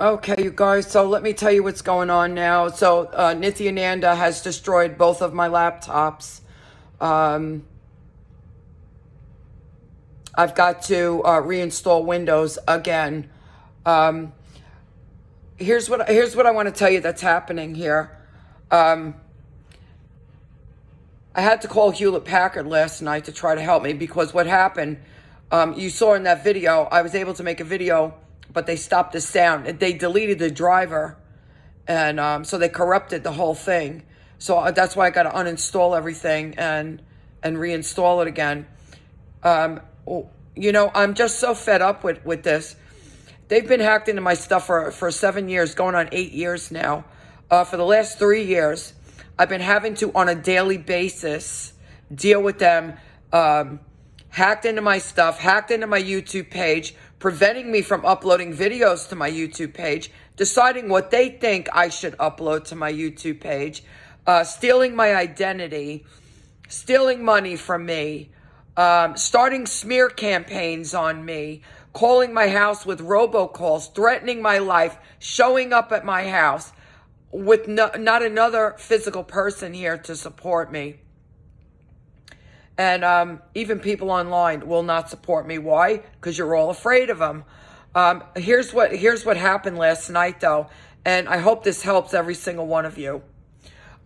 Okay, you guys, so let me tell you what's going on now. So, Nithyananda has destroyed both of my laptops. Um, I've got to reinstall Windows again. Um, here's what I want to tell you that's happening here. Um, I had to call Hewlett Packard last night to try to help me because what happened, you saw in that video, I was able to make a video, but they stopped the sound. They deleted the driver, and so they corrupted the whole thing. So that's why I got to uninstall everything and reinstall it again. Um, I'm just so fed up with this. They've been hacked into my stuff for 7 years, going on 8 years now. For the last 3 years, I've been having to, on a daily basis, deal with them, hacked into my stuff, hacked into my YouTube page, preventing me from uploading videos to my YouTube page, deciding what they think I should upload to my YouTube page, stealing my identity, stealing money from me, starting smear campaigns on me, calling my house with robocalls, threatening my life, showing up at my house with not another physical person here to support me. And even people online will not support me. Why? Because you're all afraid of them. Here's what happened last night, though, and I hope this helps every single one of you.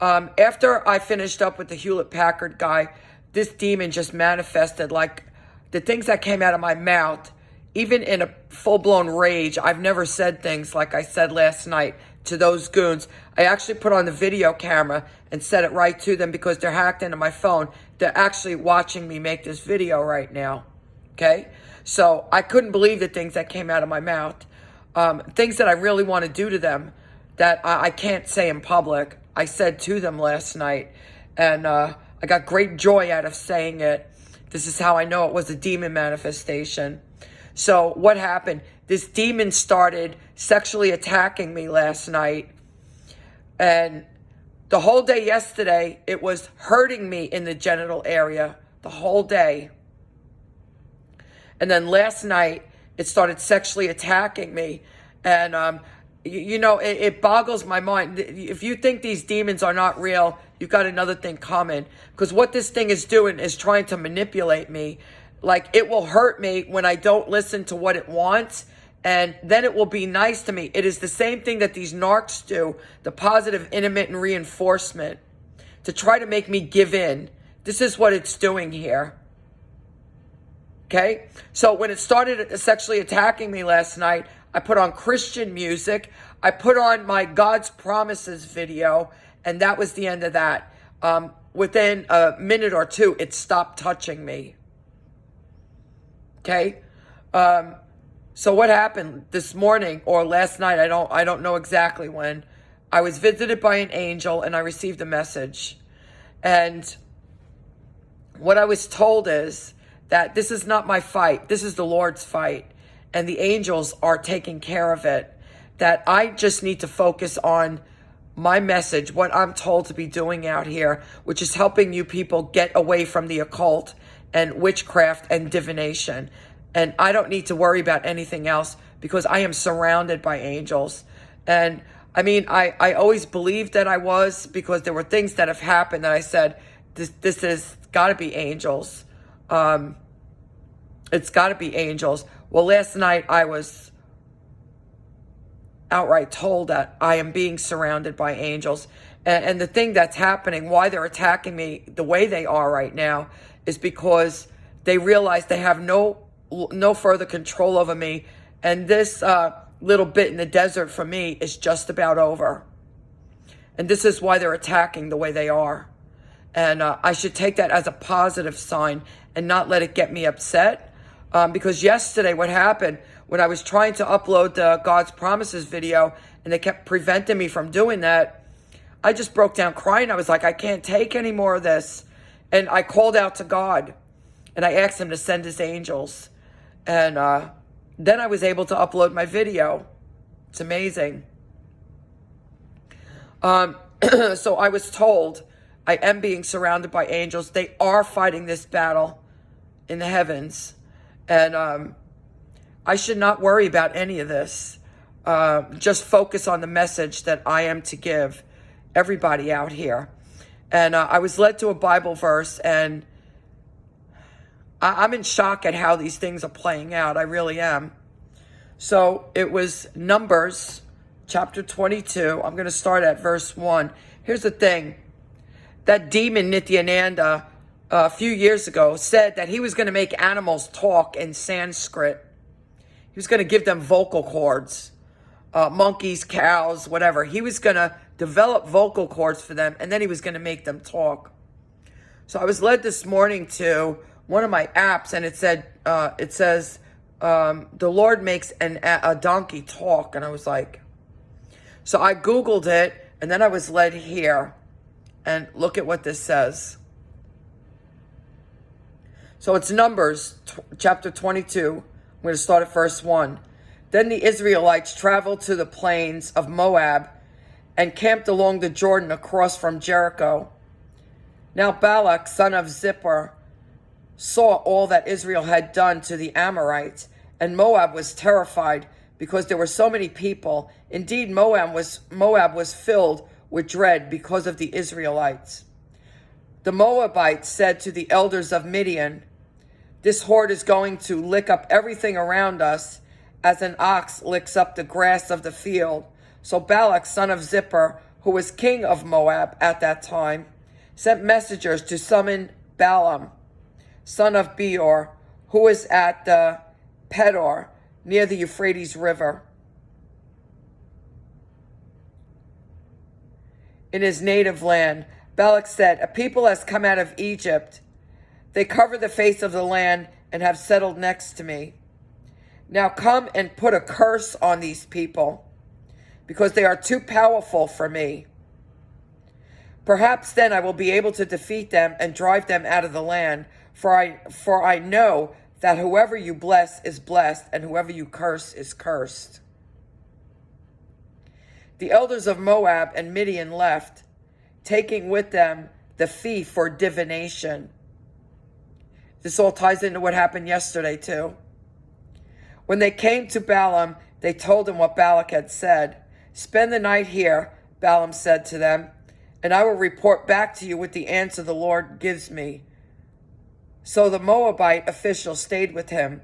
After I finished up with the Hewlett Packard guy, this demon just manifested. Like the things that came out of my mouth, even in a full-blown rage. I've never said things like I said last night to those goons. I actually put on the video camera and said it right to them because they're hacked into my phone. They're actually watching me make this video right now. Okay? So I couldn't believe the things that came out of my mouth. Things that I really want to do to them that I can't say in public. I said to them last night. And I got great joy out of saying it. This is how I know it was a demon manifestation. So what happened? This demon started sexually attacking me last night. And the whole day yesterday, it was hurting me in the genital area the whole day. And then last night, it started sexually attacking me. And, it boggles my mind. If you think these demons are not real, you've got another thing coming. Because what this thing is doing is trying to manipulate me. Like, it will hurt me when I don't listen to what it wants, and then it will be nice to me. It is the same thing that these narcs do, the positive intermittent reinforcement, to try to make me give in. This is what it's doing here. Okay? So when it started sexually attacking me last night, I put on Christian music. I put on my God's Promises video, and that was the end of that. Within a minute or two, it stopped touching me. Okay, so what happened this morning or last night? I don't know exactly when. I was visited by an angel and I received a message, and what I was told is that this is not my fight. This is the Lord's fight, and the angels are taking care of it. That I just need to focus on my message, what I'm told to be doing out here, which is helping you people get away from the occult and witchcraft and divination. And I don't need to worry about anything else because I am surrounded by angels. And I mean, I always believed that I was, because there were things that have happened that I said, this has got to be angels. It's got to be angels. Well, last night I was outright told that I am being surrounded by angels. And the thing that's happening, why they're attacking me the way they are right now, is because they realize they have no further control over me. And this little bit in the desert for me is just about over. And this is why they're attacking the way they are. And I should take that as a positive sign and not let it get me upset. Because yesterday what happened, when I was trying to upload the God's Promises video and they kept preventing me from doing that, I just broke down crying. I was like, I can't take any more of this. And I called out to God and I asked him to send his angels. And then I was able to upload my video. It's amazing. So I was told I am being surrounded by angels. They are fighting this battle in the heavens. And I should not worry about any of this. just focus on the message that I am to give everybody out here. And I was led to a Bible verse, and I'm in shock at how these things are playing out. I really am. So it was Numbers chapter 22. I'm going to start at verse 1. Here's the thing. That demon Nithyananda a few years ago said that he was going to make animals talk in Sanskrit. He was going to give them vocal cords, monkeys, cows, whatever. He was going to develop vocal cords for them, and then he was going to make them talk. So I was led this morning to one of my apps, and it says, the Lord makes a donkey talk. And I was like, so I Googled it, and then I was led here. And look at what this says. So it's Numbers chapter 22. I'm going to start at verse 1. Then the Israelites traveled to the plains of Moab and camped along the Jordan across from Jericho. Now Balak, son of Zippor, saw all that Israel had done to the Amorites, and Moab was terrified because there were so many people. Indeed, Moab was filled with dread because of the Israelites. The Moabites said to the elders of Midian, "This horde is going to lick up everything around us as an ox licks up the grass of the field." So Balak, son of Zippor, who was king of Moab at that time, sent messengers to summon Balaam, son of Beor, who was at Pedor, near the Euphrates River, in his native land. Balak said, "A people has come out of Egypt. They cover the face of the land and have settled next to me. Now come and put a curse on these people, because they are too powerful for me. Perhaps then I will be able to defeat them and drive them out of the land, for I know that whoever you bless is blessed, and whoever you curse is cursed." The elders of Moab and Midian left, taking with them the fee for divination. This all ties into what happened yesterday too. When they came to Balaam, they told him what Balak had said. "Spend the night here," Balaam said to them, "and I will report back to you with the answer the Lord gives me." So the Moabite official stayed with him.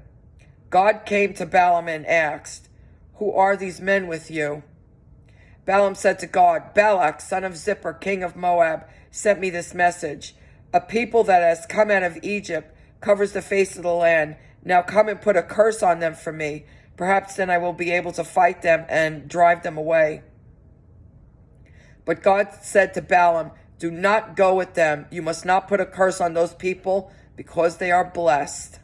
God came to Balaam and asked, "Who are these men with you?" Balaam said to God, "Balak, son of Zippor, king of Moab, sent me this message. A people that has come out of Egypt covers the face of the land. Now come and put a curse on them for me. Perhaps then I will be able to fight them and drive them away." But God said to Balaam, "Do not go with them. You must not put a curse on those people, because they are blessed."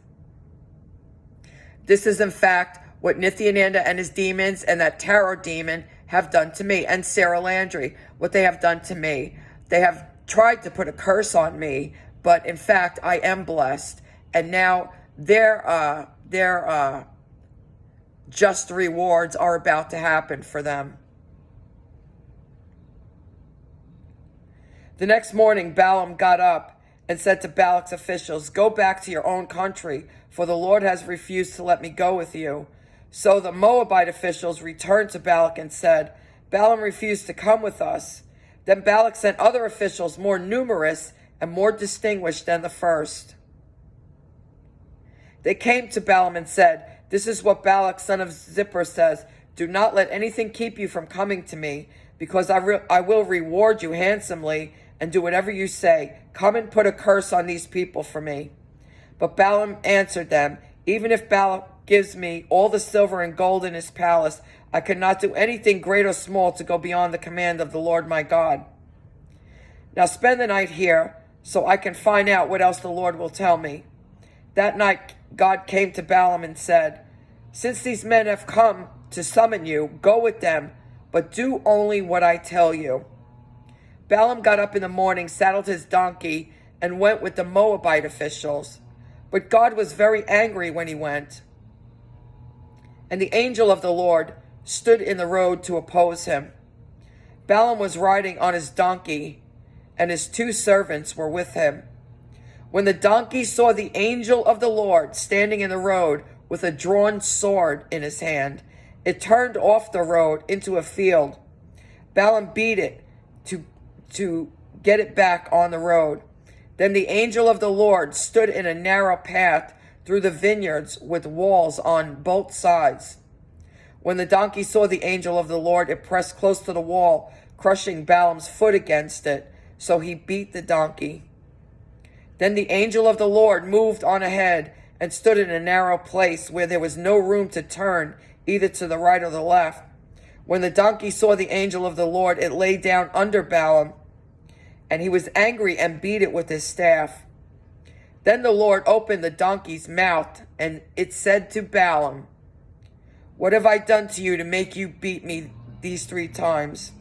This is in fact what Nithyananda and his demons and that tarot demon have done to me, and Sarah Landry, what they have done to me. They have tried to put a curse on me, but in fact I am blessed, and now their just rewards are about to happen for them. The next morning Balaam got up and said to Balak's officials, "Go back to your own country, for the Lord has refused to let me go with you." So the Moabite officials returned to Balak and said, "Balaam refused to come with us." Then Balak sent other officials more numerous and more distinguished than the first. They came to Balaam and said, "This is what Balak, son of Zippor, says. Do not let anything keep you from coming to me, because I will reward you handsomely and do whatever you say. Come and put a curse on these people for me." But Balaam answered them, "Even if Balak gives me all the silver and gold in his palace, I cannot do anything great or small to go beyond the command of the Lord my God. Now spend the night here, so I can find out what else the Lord will tell me." That night God came to Balaam and said, "Since these men have come to summon you, go with them, but do only what I tell you." Balaam got up in the morning, saddled his donkey, and went with the Moabite officials. But God was very angry when he went. And the angel of the Lord stood in the road to oppose him. Balaam was riding on his donkey, and his 2 servants were with him. When the donkey saw the angel of the Lord standing in the road with a drawn sword in his hand, It turned off the road into a field. Balaam beat it to get it back on the road. Then the angel of the Lord stood in a narrow path through the vineyards with walls on both sides. When the donkey saw the angel of the Lord, it pressed close to the wall, crushing Balaam's foot against it, so he beat the donkey. Then the angel of the Lord moved on ahead and stood in a narrow place where there was no room to turn, either to the right or the left. When the donkey saw the angel of the Lord, it lay down under Balaam, and he was angry and beat it with his staff. Then the Lord opened the donkey's mouth, and it said to Balaam, "What have I done to you to make you beat me these 3 times?"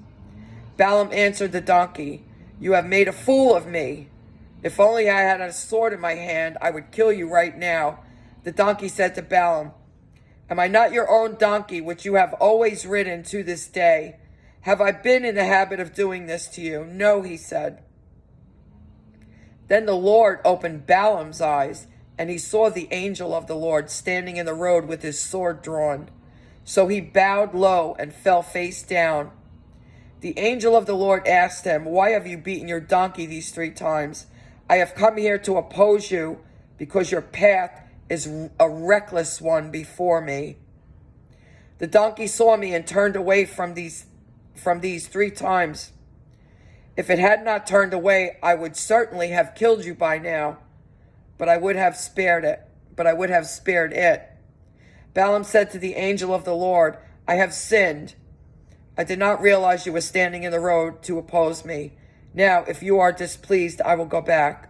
Balaam answered the donkey, "You have made a fool of me. If only I had a sword in my hand, I would kill you right now." The donkey said to Balaam, "Am I not your own donkey, which you have always ridden to this day? Have I been in the habit of doing this to you?" "No," he said. Then the Lord opened Balaam's eyes, and he saw the angel of the Lord standing in the road with his sword drawn. So he bowed low and fell face down. The angel of the Lord asked him, "Why have you beaten your donkey these 3 times? I have come here to oppose you because your path is a reckless one before me." The donkey saw me and turned away from these 3 times. If it had not turned away, I would certainly have killed you by now, but I would have spared it. Balaam said to the angel of the Lord, "I have sinned. I did not realize you were standing in the road to oppose me. Now, if you are displeased, I will go back."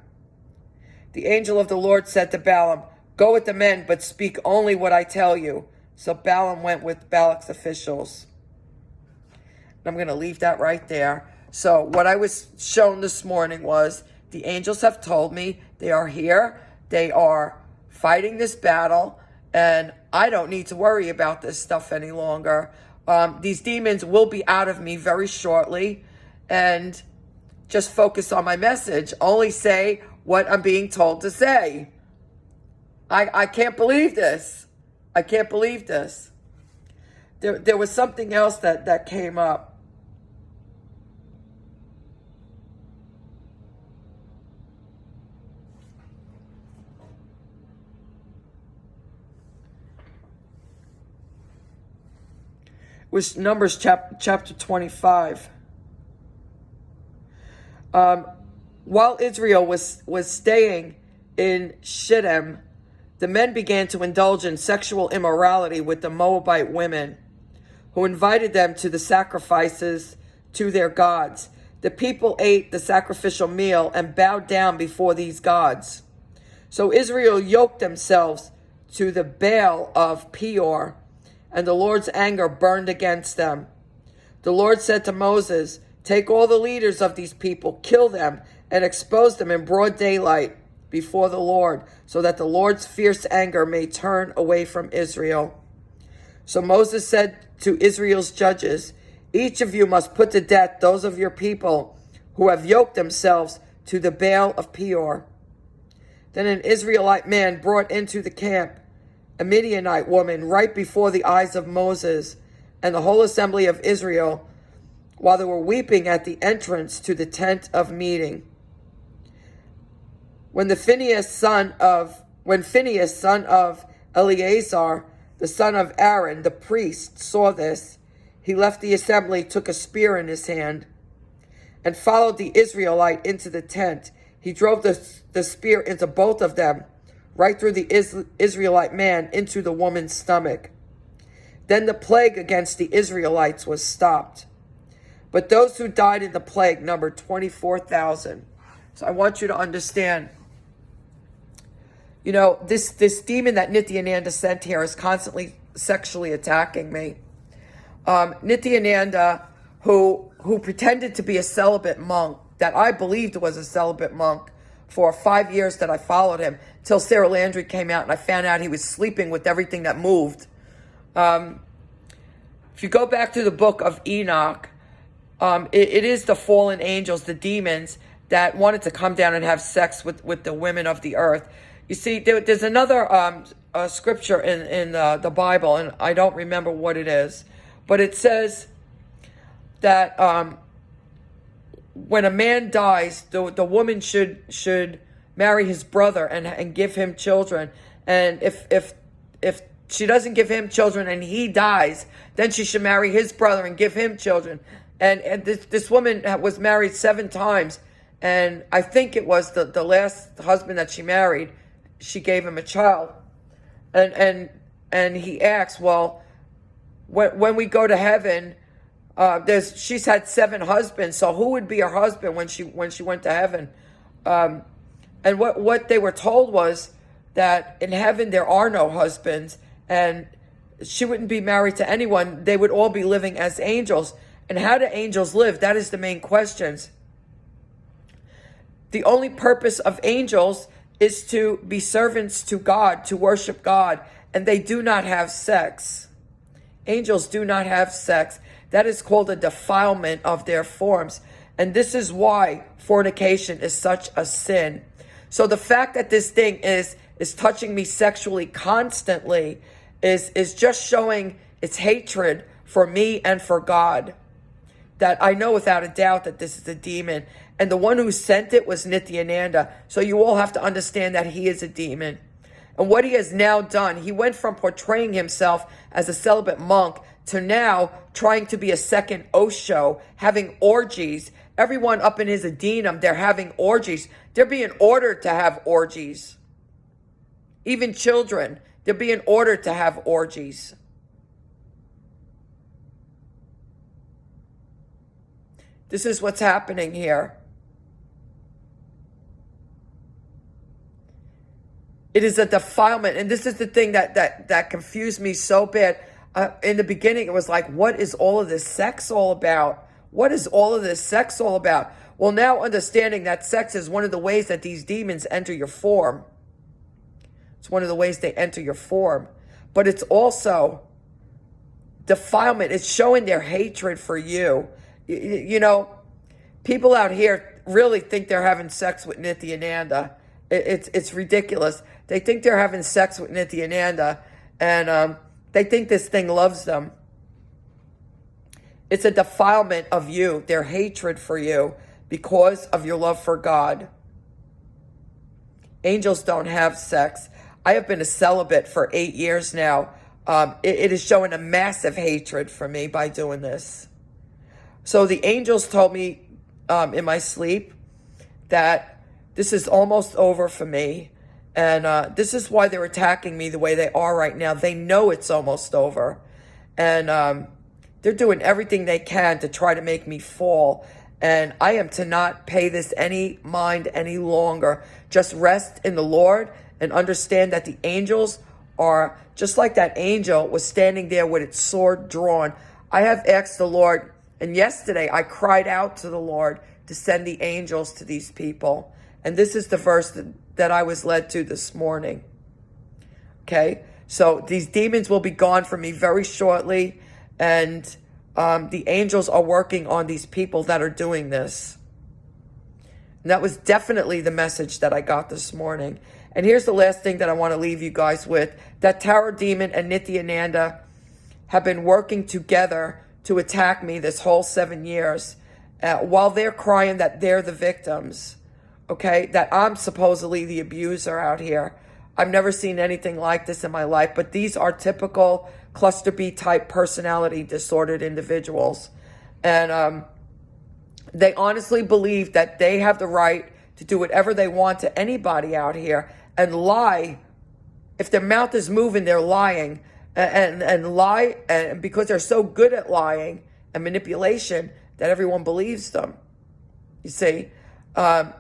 The angel of the Lord said to Balaam, "Go with the men, but speak only what I tell you." So Balaam went with Balak's officials. I'm going to leave that right there. So what I was shown this morning was the angels have told me they are here. They are fighting this battle, and I don't need to worry about this stuff any longer. These demons will be out of me very shortly, and just focus on my message. Only say what I'm being told to say. I can't believe this. I can't believe this. There was something else that came up. It was Numbers chapter 25. While Israel was staying in Shittim, the men began to indulge in sexual immorality with the Moabite women, who invited them to the sacrifices to their gods. The people ate the sacrificial meal and bowed down before these gods. So Israel yoked themselves to the Baal of Peor, and the Lord's anger burned against them. The Lord said to Moses, "Take all the leaders of these people, kill them, and expose them in broad daylight before the Lord, so that the Lord's fierce anger may turn away from Israel." So Moses said to Israel's judges, "Each of you must put to death those of your people who have yoked themselves to the Baal of Peor." Then an Israelite man brought into the camp a Midianite woman right before the eyes of Moses and the whole assembly of Israel, while they were weeping at the entrance to the tent of meeting. When Phinehas, son of Eleazar, the son of Aaron, the priest, saw this, he left the assembly, took a spear in his hand, and followed the Israelite into the tent. He drove the spear into both of them, right through the Israelite man into the woman's stomach. Then the plague against the Israelites was stopped. But those who died in the plague numbered 24,000. So I want you to understand, this demon that Nithyananda sent here is constantly sexually attacking me. Nithyananda, who pretended to be a celibate monk, that I believed was a celibate monk for 5 years that I followed him, till Sarah Landry came out and I found out he was sleeping with everything that moved. If you go back to the book of Enoch, it is the fallen angels, the demons, that wanted to come down and have sex with the women of the earth. You see, there's another a scripture in the Bible, and I don't remember what it is, but it says that when a man dies, the woman should marry his brother and give him children. And if she doesn't give him children and he dies, then she should marry his brother and give him children. And this woman was married 7 times, and I think it was the last husband that she married, she gave him a child. And he asks, well, when we go to heaven, she's had 7 husbands, so who would be her husband when she went to heaven? And what they were told was that in heaven there are no husbands, and she wouldn't be married to anyone. They would all be living as angels. And how do angels live? That is the main questions. The only purpose of angels is to be servants to God, to worship God, and they do not have sex. Angels do not have sex. That is called a defilement of their forms. And this is why fornication is such a sin. So the fact that this thing is touching me sexually constantly is just showing its hatred for me and for God. That I know without a doubt that this is a demon. And the one who sent it was Nithyananda. So you all have to understand that he is a demon. And what he has now done, he went from portraying himself as a celibate monk to now trying to be a second Osho, having orgies. Everyone up in his Adinam, they're having orgies. They're being ordered to have orgies. Even children, they're being ordered to have orgies. This is what's happening here. It is a defilement. And this is the thing that confused me so bad. In the beginning, it was like, what is all of this sex all about? What is all of this sex all about? Well, now understanding that sex is one of the ways that these demons enter your form. It's one of the ways they enter your form. But it's also defilement. It's showing their hatred for you. You know, people out here really think they're having sex with Nithyananda. It's ridiculous. They think they're having sex with Nithyananda, and they think this thing loves them. It's a defilement of you, their hatred for you, because of your love for God. Angels don't have sex. I have been a celibate for 8 years now. It is showing a massive hatred for me by doing this. So the angels told me in my sleep that this is almost over for me. And this is why they're attacking me the way they are right now. They know it's almost over. And they're doing everything they can to try to make me fall. And I am to not pay this any mind any longer. Just rest in the Lord and understand that the angels are just like that angel was standing there with its sword drawn. I have asked the Lord, and yesterday I cried out to the Lord to send the angels to these people. And this is the verse that I was led to this morning. Okay, so these demons will be gone from me very shortly, and the angels are working on these people that are doing this. And that was definitely the message that I got this morning. And here's the last thing that I want to leave you guys with. That Tower Demon and Nithyananda have been working together to attack me this whole 7 years, while they're crying that they're the victims. Okay, that I'm supposedly the abuser out here. I've never seen anything like this in my life, but these are typical cluster B type personality disordered individuals. And they honestly believe that they have the right to do whatever they want to anybody out here and lie. If their mouth is moving, they're lying. And lie, and because they're so good at lying and manipulation that everyone believes them. You see? And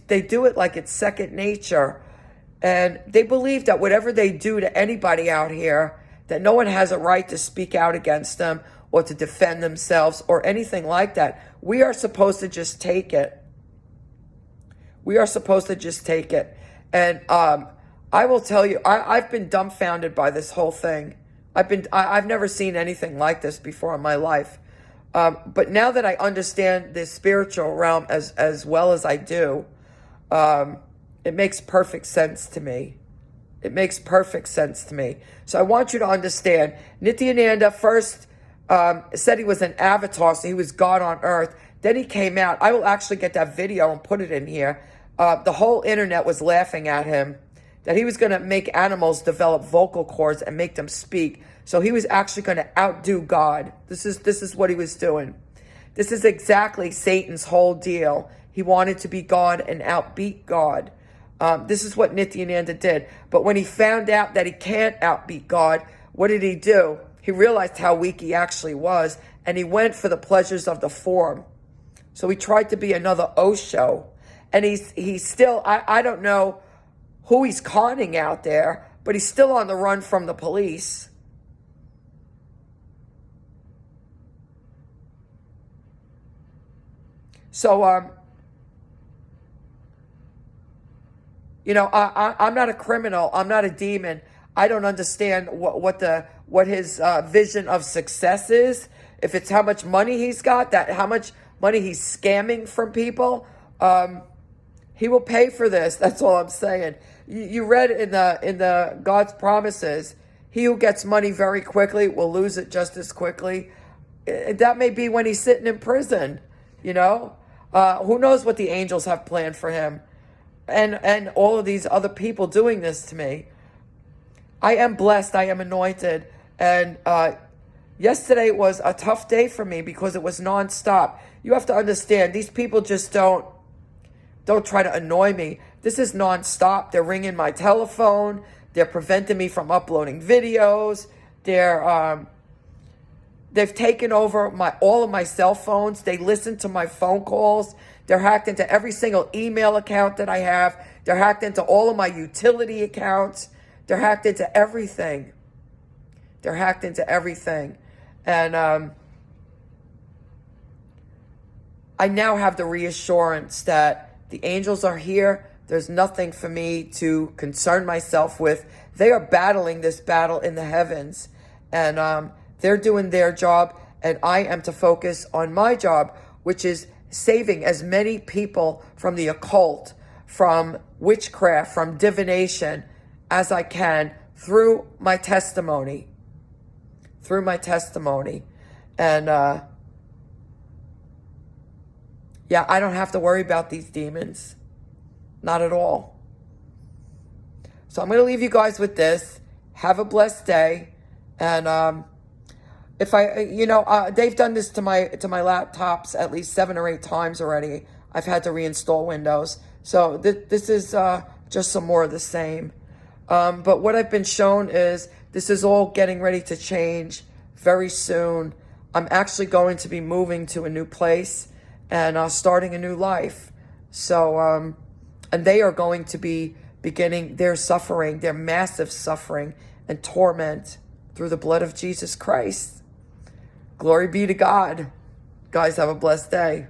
they do it like it's second nature. And they believe that whatever they do to anybody out here, that no one has a right to speak out against them or to defend themselves or anything like that. We are supposed to just take it. We are supposed to just take it. And I will tell you, I've been dumbfounded by this whole thing. I've never seen anything like this before in my life. But now that I understand the spiritual realm as well as I do, it makes perfect sense to me. It makes perfect sense to me. So I want you to understand, Nithyananda first said he was an avatar, so he was God on earth. Then he came out. I will actually get that video and put it in here. The whole internet was laughing at him, that he was going to make animals develop vocal cords and make them speak. So he was actually going to outdo God. This is what he was doing. This is exactly Satan's whole deal. He wanted to be God and outbeat God. This is what Nithyananda did. But when he found out that he can't outbeat God, what did he do? He realized how weak he actually was, and he went for the pleasures of the form. So he tried to be another Osho. And he's still, I don't know who he's conning out there, but he's still on the run from the police. So, I'm not a criminal. I'm not a demon. I don't understand what his vision of success is. If it's how much money he's got, how much money he's scamming from people, he will pay for this. That's all I'm saying. You read in the God's promises, he who gets money very quickly will lose it just as quickly. That may be when he's sitting in prison. Who knows what the angels have planned for him, and all of these other people doing this to me. I am blessed. I am anointed. And yesterday was a tough day for me because it was nonstop. You have to understand, these people just don't try to annoy me. This is nonstop. They're ringing my telephone. They're preventing me from uploading videos. They've taken over all of my cell phones. They listen to my phone calls. They're hacked into every single email account that I have. They're hacked into all of my utility accounts. They're hacked into everything. They're hacked into everything. And I now have the reassurance that the angels are here. There's nothing for me to concern myself with. They are battling this battle in the heavens. And they're doing their job. And I am to focus on my job, which is saving as many people from the occult, from witchcraft, from divination as I can through my testimony. And I don't have to worry about these demons. Not at all. So I'm going to leave you guys with this. Have a blessed day. And if they've done this to my laptops at least 7 or 8 times already. I've had to reinstall Windows. So this is just some more of the same. But what I've been shown is this is all getting ready to change very soon. I'm actually going to be moving to a new place and starting a new life. So, and they are going to be beginning their suffering, their massive suffering and torment through the blood of Jesus Christ. Glory be to God. Guys, have a blessed day.